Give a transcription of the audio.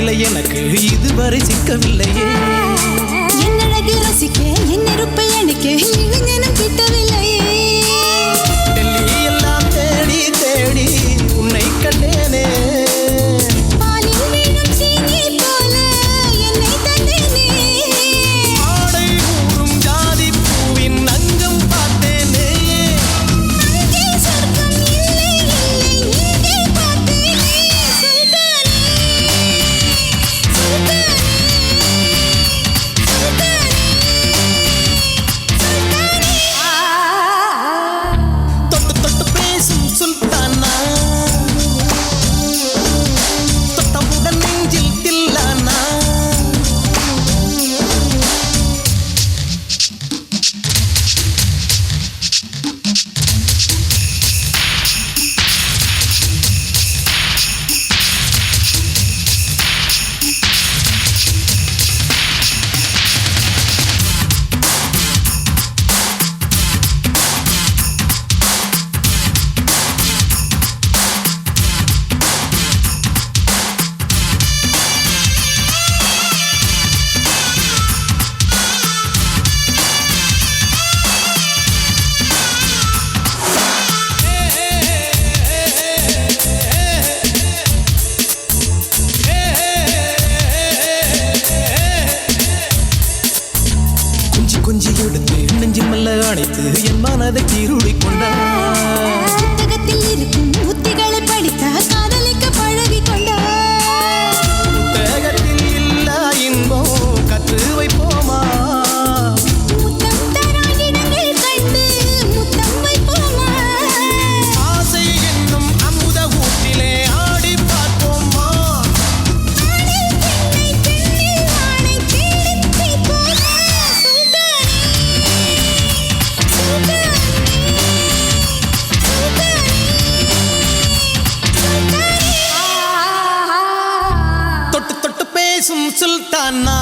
மனதில் எனக்கு இதுவரை சிக்கவில்லையே. என் அழகு ரசிக்க என் நெருப்பை அணைக்க இளைஞனும் கிட்டவில்லையே. டெல்லி எல்லாம் தேடி தேடி உன்னை கண்டேனே. பாலில் வீணும் சீனி போல என்னை தந்தேனே. ஆடை ஊறும் ஜாதி பூவின் அங்கம் பார்த்தேனே. அங்கே சொர்க்கம் இல்லை இல்லை இங்கே பார்த்தேனே. சுல்தானே சுல்தானே தொட்டு தொட்டு பேசும் சுல்தானா, தொட்டவுடன் நெஞ்சில் தில்லானா. கொஞ்சி எடுத்து நெஞ்சில் மெல்ல அணைத்து என் மனதை கீருடி கொண்டார். புத்தகத்தில் இருக்கும் உத்திகளை படித்தா காதலிக்க பழகி கொண்டார். புத்தகத்தில் இல்ல இன்பம் கற்று வைப்போமா. முத்தம் தரா இடங்கள் கண்டு முத்தம் வைப்போமா. ஆசை என்னும் அமுத ஊற்றிலே ஆடி பார்ப்போமா. ஆணில் பெண்ணை பெண்ணில் ஆணை தேடித் தைப்போமா. சுல்தானே சுல்தானே தொட்டு தொட்டு பேசும் சுல்தானா.